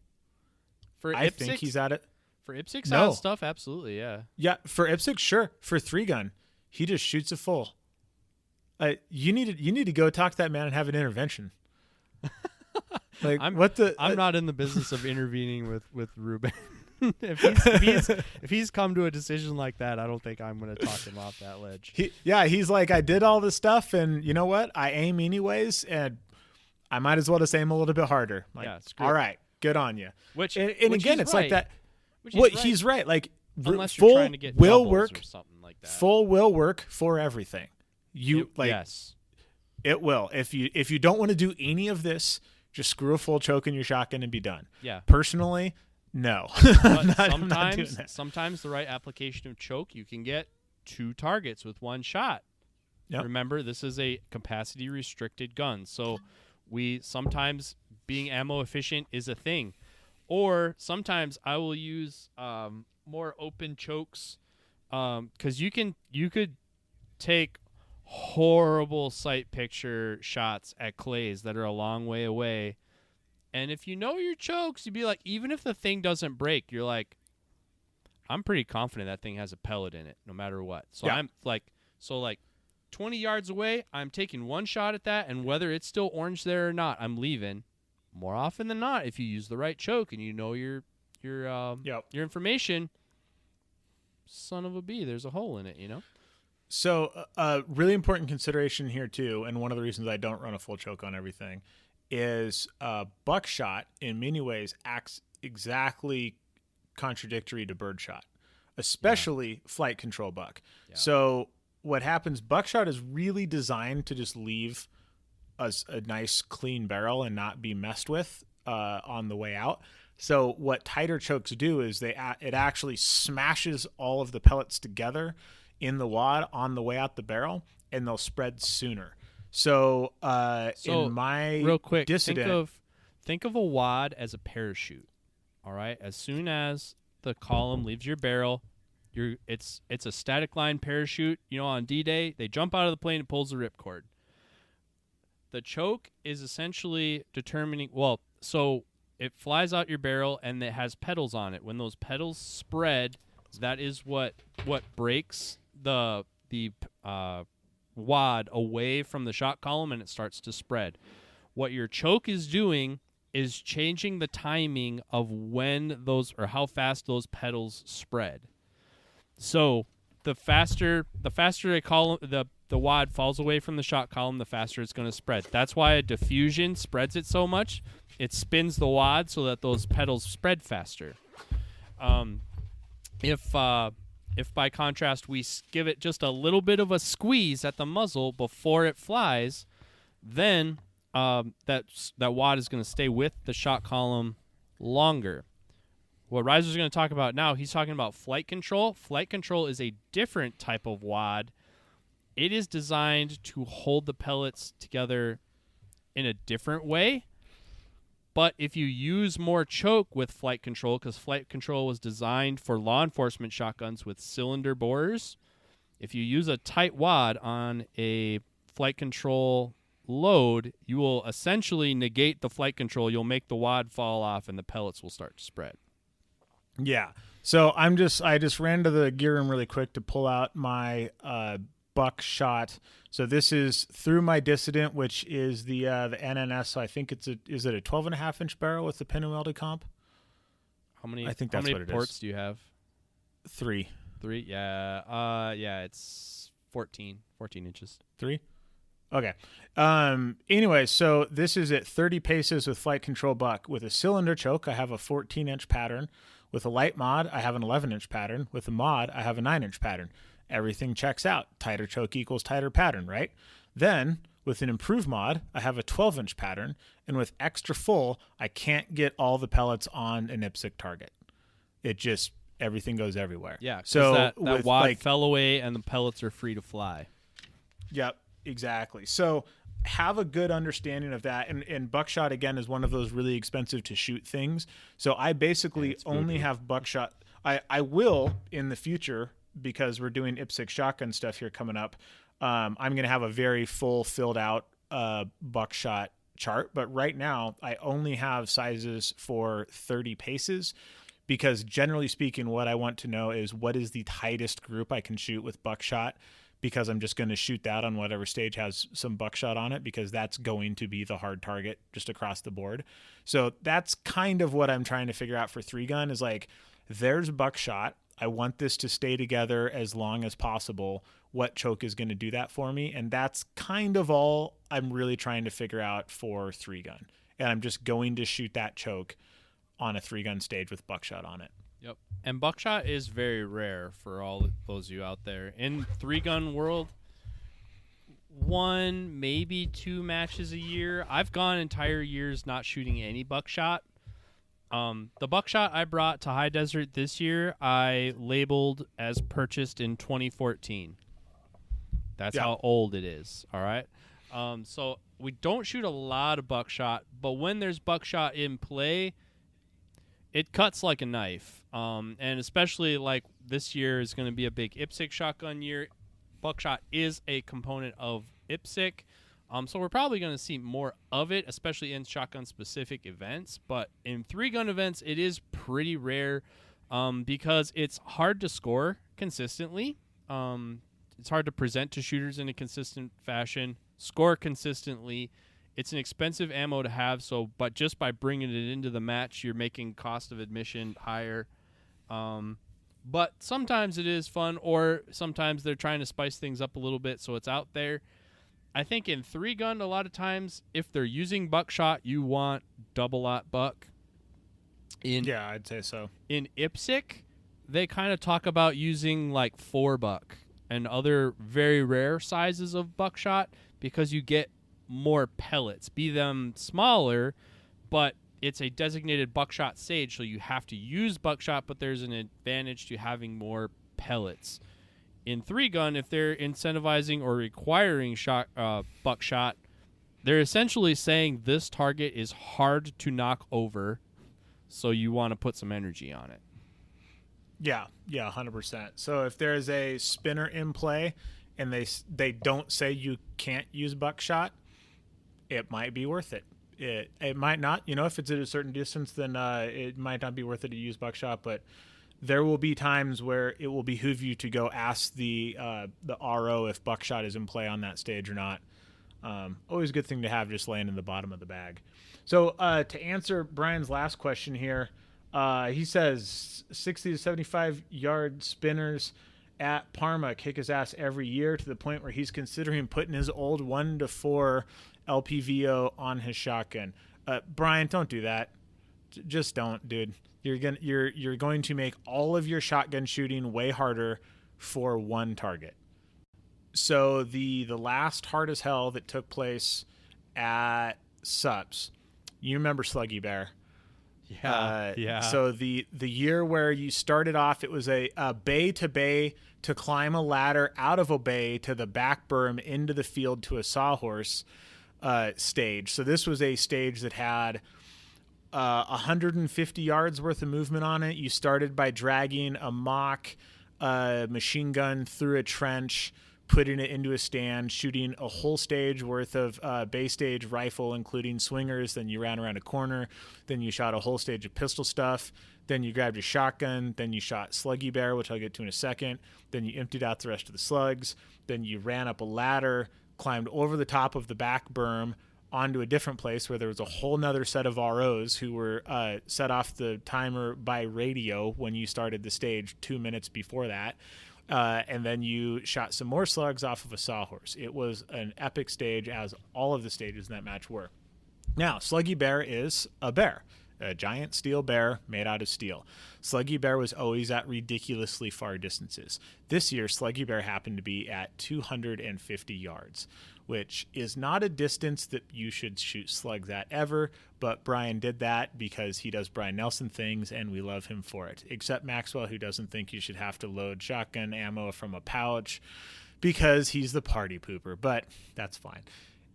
I think he's at it. For IPSC style stuff, absolutely, yeah. Yeah, for IPSC, sure. For 3-gun, he just shoots a full. You need to go talk to that man and have an intervention. I'm not in the business of intervening with Ruben. if he's come to a decision like that, I don't think I'm going to talk him off that ledge. He's like, I did all this stuff, and you know what? I aim anyways, and I might as well just aim a little bit harder. Like, all right, good on you. Which again, it's right. like that. He's right. Like, unless you're trying to get will work or something like that. Full will work for everything. Yes, it will. If you don't want to do any of this, just screw a full choke in your shotgun and be done. Yeah. Personally, no. Sometimes the right application of choke, you can get 2 targets with 1 shot. Yep. Remember, this is a capacity restricted gun, so sometimes being ammo efficient is a thing. Or sometimes I will use more open chokes, because you could take horrible sight picture shots at clays that are a long way away. And if you know your chokes, you'd be like, even if the thing doesn't break, you're like, I'm pretty confident that thing has a pellet in it, no matter what. So I'm like, 20 yards away, I'm taking 1 shot at that, and whether it's still orange there or not, I'm leaving. More often than not, if you use the right choke and you know your information, son of a bee, there's a hole in it, So, really important consideration here too, and one of the reasons I don't run a full choke on everything is buckshot in many ways acts exactly contradictory to birdshot, especially flight control buck. Yeah. So what happens, buckshot is really designed to just leave a nice clean barrel and not be messed with on the way out. So what tighter chokes do is it actually smashes all of the pellets together in the wad on the way out the barrel, and they'll spread sooner. So in my real quick, dissident, think of a wad as a parachute. All right, as soon as the column leaves your barrel, it's a static line parachute. On D-Day, they jump out of the plane and pulls the ripcord. The choke is essentially determining. Well, so it flies out your barrel, and it has petals on it. When those petals spread, that is what breaks the wad away from the shot column, and it starts to spread. What your choke is doing is changing the timing of when those, or how fast those petals spread. So the faster the wad falls away from the shot column, the faster it's going to spread. That's why a diffusion spreads it so much. It spins the wad so that those petals spread faster. If by contrast we give it just a little bit of a squeeze at the muzzle before it flies, then that wad is going to stay with the shot column longer. What Riser's going to talk about now, he's talking about flight control. Flight control is a different type of wad. It is designed to hold the pellets together in a different way. But if you use more choke with flight control, because flight control was designed for law enforcement shotguns with cylinder borers, if you use a tight wad on a flight control load, you will essentially negate the flight control. You'll make the wad fall off, and the pellets will start to spread. Yeah. So I just ran to the gear room really quick to pull out my buckshot. So this is through my Dissident, which is the NNS. So I think is it a 12.5-inch barrel with the pin and welded comp? How many? I think that's what it is. How many ports do you have? 3. 3? Yeah. Yeah. It's 14 inches. 3. Okay. Anyway, so this is at 30 paces with flight control buck. With a cylinder choke, I have a 14-inch pattern. With a light mod, I have an 11-inch pattern. With a mod, I have a 9-inch pattern. Everything checks out. Tighter choke equals tighter pattern, right? Then, with an improved mod, I have a 12-inch pattern. And with extra full, I can't get all the pellets on an IPSC target. It just, everything goes everywhere. Yeah, so that wad fell away and the pellets are free to fly. Yep, exactly. So have a good understanding of that. And buckshot, again, is one of those really expensive to shoot things. So I basically only have buckshot. I will in the future, because we're doing IPSC shotgun stuff here coming up. I'm going to have a very full filled out buckshot chart. But right now I only have sizes for 30 paces, because generally speaking, what I want to know is what is the tightest group I can shoot with buckshot, because I'm just going to shoot that on whatever stage has some buckshot on it, because that's going to be the hard target just across the board. So that's kind of what I'm trying to figure out for 3-gun is like, there's buckshot. I want this to stay together as long as possible. What choke is going to do that for me? And that's kind of all I'm really trying to figure out for 3-gun. And I'm just going to shoot that choke on a 3-gun stage with buckshot on it. Yep. And buckshot is very rare for all those of you out there. In 3-gun world, 1, maybe 2 matches a year. I've gone entire years not shooting any buckshot. The buckshot I brought to High Desert this year, I labeled as purchased in 2014. That's how old it is. All right. So we don't shoot a lot of buckshot, but when there's buckshot in play, it cuts like a knife. And especially like this year is going to be a big IPSC shotgun year. Buckshot is a component of IPSC. So we're probably going to see more of it, especially in shotgun-specific events. But in 3-gun events, it is pretty rare because it's hard to score consistently. It's hard to present to shooters in a consistent fashion, score consistently. It's an expensive ammo to have, but just by bringing it into the match, you're making cost of admission higher. But sometimes it is fun, or sometimes they're trying to spice things up a little bit, so it's out there. I think in 3-gun, a lot of times, if they're using buckshot, you want double-aught buck. Yeah, I'd say so. In IPSC, they kind of talk about using like 4-buck and other very rare sizes of buckshot because you get more pellets, be them smaller, but it's a designated buckshot stage, so you have to use buckshot, but there's an advantage to having more pellets. In 3-gun, if they're incentivizing or requiring buckshot, they're essentially saying this target is hard to knock over, so you want to put some energy on it. Yeah, 100%. So if there's a spinner in play and they don't say you can't use buckshot, it might be worth it. It might not, if it's at a certain distance, then it might not be worth it to use buckshot, but there will be times where it will behoove you to go ask the RO if buckshot is in play on that stage or not. Always a good thing to have just laying in the bottom of the bag. So to answer Brian's last question here, he says 60 to 75 yard spinners at Parma kick his ass every year to the point where he's considering putting his old 1-4 LPVO on his shotgun. Brian, don't do that. Just don't, dude. You're going to make all of your shotgun shooting way harder for one target. So the last hard as hell that took place at SUPS, you remember Sluggy Bear? Yeah. So the year where you started off, it was a bay to bay to climb a ladder out of a bay to the back berm into the field to a sawhorse stage. So this was a stage that had 150 yards worth of movement on it. You started by dragging a mock machine gun through a trench, putting it into a stand, shooting a whole stage worth of bay stage rifle, including swingers. Then you ran around a corner. Then you shot a whole stage of pistol stuff. Then you grabbed your shotgun. Then you shot Sluggy Bear, which I'll get to in a second. Then you emptied out the rest of the slugs. Then you ran up a ladder, climbed over the top of the back berm onto a different place where there was a whole nother set of ROs who were set off the timer by radio when you started the stage 2 minutes before that. And then you shot some more slugs off of a sawhorse. It was an epic stage, as all of the stages in that match were. Now, Sluggy Bear is a bear, a giant steel bear made out of steel. Sluggy Bear was always at ridiculously far distances. This year, Sluggy Bear happened to be at 250 yards, which is not a distance that you should shoot slugs at ever, but Brian did that because he does Brian Nelson things, and we love him for it. Except Maxwell, who doesn't think you should have to load shotgun ammo from a pouch because he's the party pooper, but that's fine.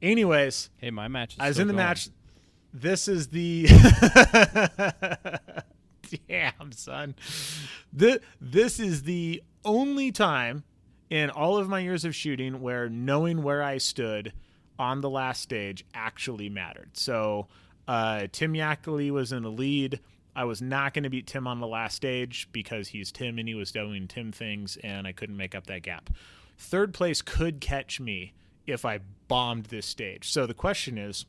Anyways, hey, my match is I was still in the going. match. This is the damn son. This is the only time in all of my years of shooting where knowing where I stood on the last stage actually mattered. So Tim Yackley was in the lead. I was not going to beat Tim on the last stage because he's Tim and he was doing Tim things, and I couldn't make up that gap. Third place could catch me if I bombed this stage. So the question is,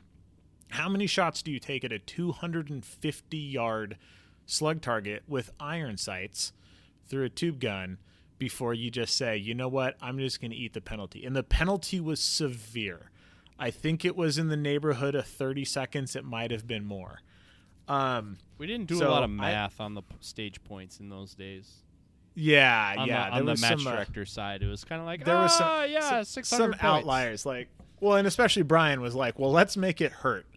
how many shots do you take at a 250-yard slug target with iron sights through a tube gun before you just say, you know what, I'm just going to eat the penalty? And the penalty was severe. I think it was in the neighborhood of 30 seconds. It might have been more. We didn't do a lot of math on the stage points in those days. Yeah, On the match director side, it was kind of like, there was 600 some points. outliers. And especially Brian was like, well, let's make it hurt.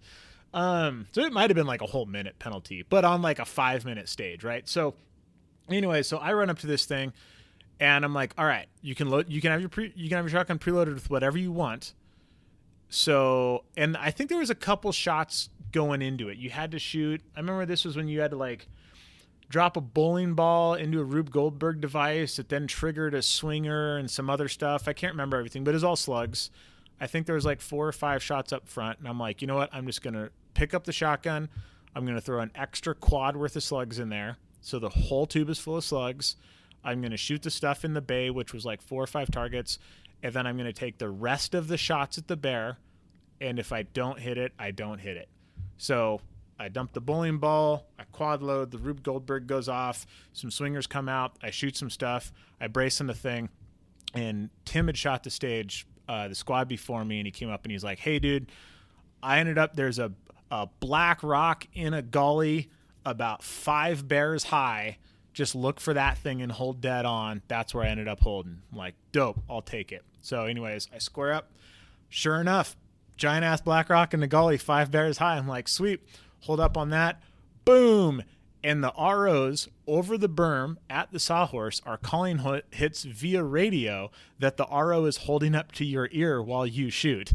So it might have been like a whole minute penalty, but on like a 5-minute stage, right? So anyway, so I run up to this thing, and I'm like, all right, you can have your shotgun preloaded with whatever you want. So, and I think there was a couple shots going into it. You had to shoot. I remember this was when you had to like drop a bowling ball into a Rube Goldberg device that then triggered a swinger and some other stuff. I can't remember everything, but it was all slugs. I think there was like 4 or 5 shots up front, and I'm like, you know what? I'm just going to pick up the shotgun. I'm going to throw an extra quad worth of slugs in there. So the whole tube is full of slugs. I'm going to shoot the stuff in the bay, which was like 4 or 5 targets. And then I'm going to take the rest of the shots at the bear. And if I don't hit it, I don't hit it. So I dump the bowling ball, I quad load, the Rube Goldberg goes off, some swingers come out, I shoot some stuff, I brace on the thing, and Tim had shot the stage, the squad before me, and he came up and he's like, hey, dude, I ended up, there's a black rock in a gully about 5 bears high. Just look for that thing and hold dead on. That's where I ended up holding. I'm like, dope, I'll take it. So anyways, I square up. Sure enough, giant-ass black rock in the gully, 5 bears high. I'm like, sweet. Hold up on that. Boom. And the ROs over the berm at the sawhorse are calling hits via radio that the RO is holding up to your ear while you shoot.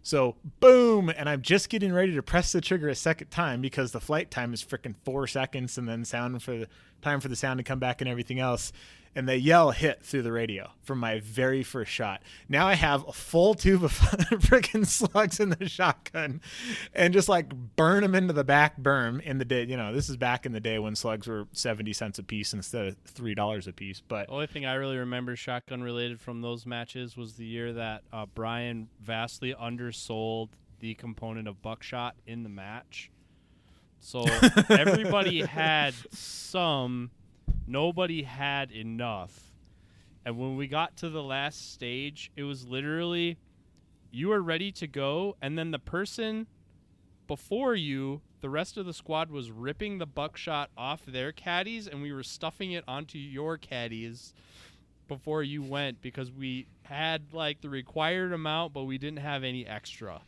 So boom. And I'm just getting ready to press the trigger a second time because the flight time is freaking 4 seconds and then time for the sound to come back and everything else. and they yell hit through the radio from my very first shot. Now I have a full tube of freaking slugs in the shotgun and just like burn them into the back berm in the day. You know, this is back in the day when slugs were 70 cents a piece instead of $3 a piece. But the only thing I really remember shotgun related from those matches was the year that Brian vastly undersold the component of buckshot in the match. So everybody had some, nobody had enough. And when we got to the last stage, it was literally you were ready to go, and then the person before you, the rest of the squad was ripping the buckshot off their caddies, and we were stuffing it onto your caddies before you went because we had like the required amount, but we didn't have any extra.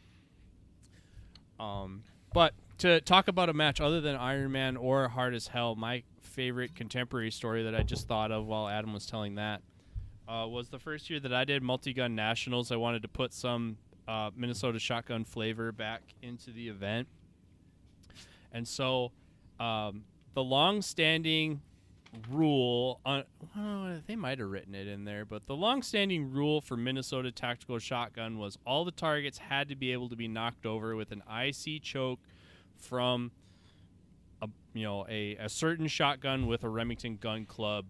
But to talk about a match other than Iron Man or Hard as Hell, my favorite contemporary story that I just thought of while Adam was telling that was the first year that I did multi-gun nationals. I wanted to put some Minnesota shotgun flavor back into the event. And so the long-standing rule, they might have written it in there, but the long-standing rule for Minnesota tactical shotgun was all the targets had to be able to be knocked over with an IC choke from a certain shotgun with a Remington Gun Club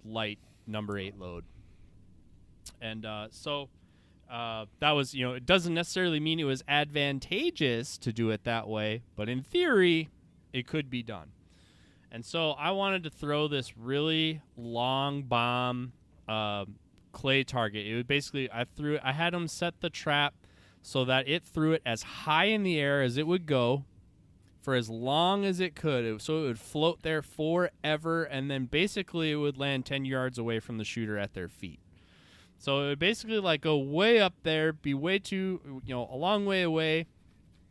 light number 8 load. And so that was, it doesn't necessarily mean it was advantageous to do it that way, but in theory, it could be done. And so I wanted to throw this really long bomb clay target. It would basically, I had them set the trap so that it threw it as high in the air as it would go for as long as it could. So it would float there forever, and then basically it would land 10 yards away from the shooter at their feet. So it would basically like go way up there, be way too, a long way away,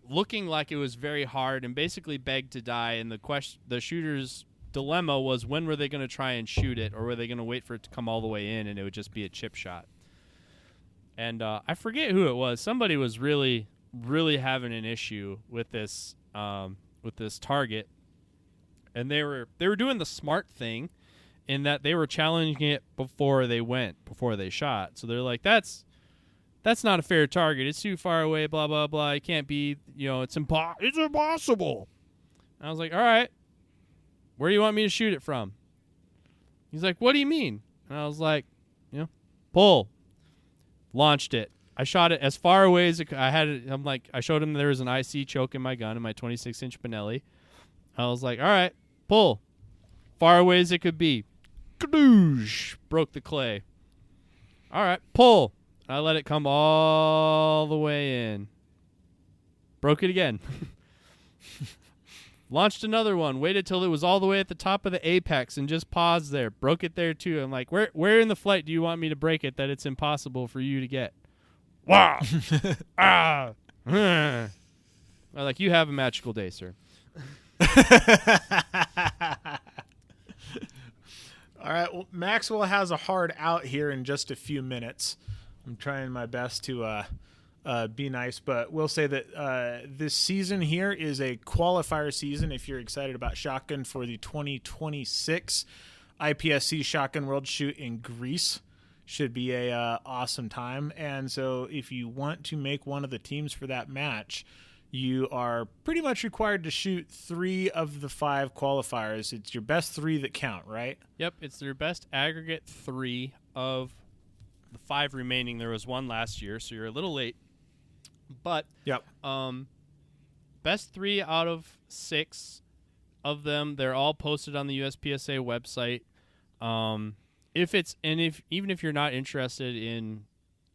looking like it was very hard, and basically begged to die. And the shooter's dilemma was, when were they going to try and shoot it, or were they going to wait for it to come all the way in and it would just be a chip shot? And I forget who it was. Somebody was really, really having an issue with this target, and they were doing the smart thing in that they were challenging it before they shot. So they're like, that's not a fair target. It's too far away, blah, blah, blah. It can't be, it's impossible. And I was like, all right, where do you want me to shoot it from? He's like, what do you mean? And I was like, pull. Launched it. I shot it as far away as I had it. I showed him there was an IC choke in my gun, in my 26-inch Benelli. I was like, all right, pull. Far away as it could be. Kadoosh! Broke the clay. All right, pull. I let it come all the way in. Broke it again. Launched another one. Waited till it was all the way at the top of the apex and just paused there. Broke it there too. I'm like, where in the flight do you want me to break it that it's impossible for you to get? Wow. Ah. I'm like, you have a magical day, sir. All right. Well, Maxwell has a hard out here in just a few minutes. I'm trying my best to be nice, but we'll say that this season here is a qualifier season if you're excited about shotgun for the 2026 IPSC Shotgun World Shoot in Greece. Should be a awesome time. And so if you want to make one of the teams for that match, you are pretty much required to shoot 3 of the 5 qualifiers. It's your best 3 that count, right? Yep, it's their best aggregate 3 of the 5 remaining. There was 1 last year, so you're a little late. But yep. Best 3 out of 6 of them, they're all posted on the USPSA website. Even if you're not interested in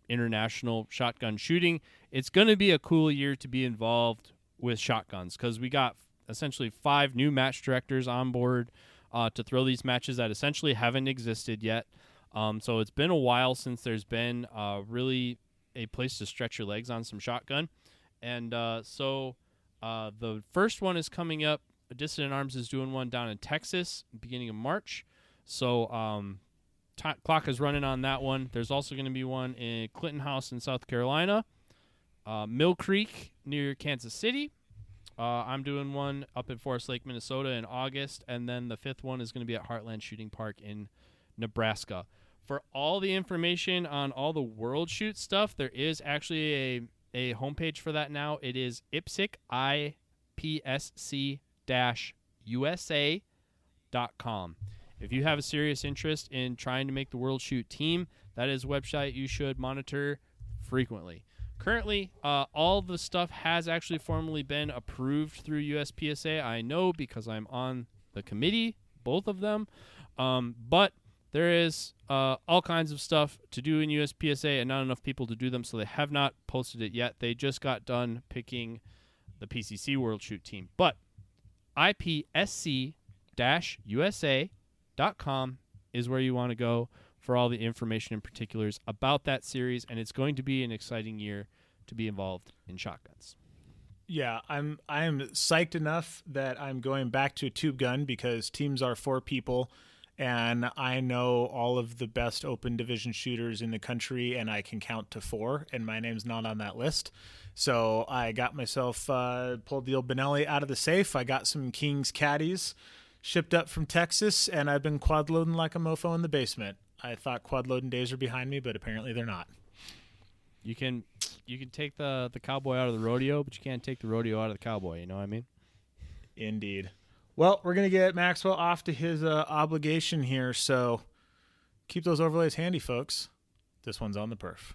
international shotgun shooting, it's going to be a cool year to be involved with shotguns because we got essentially 5 new match directors on board to throw these matches that essentially haven't existed yet. So it's been a while since there's been really a place to stretch your legs on some shotgun. And so the first one is coming up. Dissident Arms is doing one down in Texas, beginning of March. So clock is running on that one. There's also going to be one in Clinton House in South Carolina, Mill Creek near Kansas City. I'm doing one up in Forest Lake, Minnesota in August, and then the 5th one is going to be at Heartland Shooting Park in Nebraska. For all the information on all the World Shoot stuff, there is actually a homepage for that now. It is IPSC, IPSC-USA.com. If you have a serious interest in trying to make the World Shoot team, that is a website you should monitor frequently. Currently, all the stuff has actually formally been approved through USPSA. I know because I'm on the committee, both of them. But there is all kinds of stuff to do in USPSA and not enough people to do them, so they have not posted it yet. They just got done picking the PCC World Shoot team. But IPSC-USA.com is where you want to go for all the information and particulars about that series, and it's going to be an exciting year to be involved in shotguns. Yeah, I'm psyched enough that I'm going back to a tube gun because teams are 4 people, and I know all of the best open division shooters in the country, and I can count to 4, and my name's not on that list. So I got myself pulled the old Benelli out of the safe. I got some King's caddies shipped up from Texas, and I've been quad loading like a mofo in the basement. I thought quad loading days are behind me, but apparently they're not. You can take the cowboy out of the rodeo, but you can't take the rodeo out of the cowboy. You know what I mean? Indeed. Well, we're going to get Maxwell off to his obligation here, so keep those overlays handy, folks. This one's on the perf.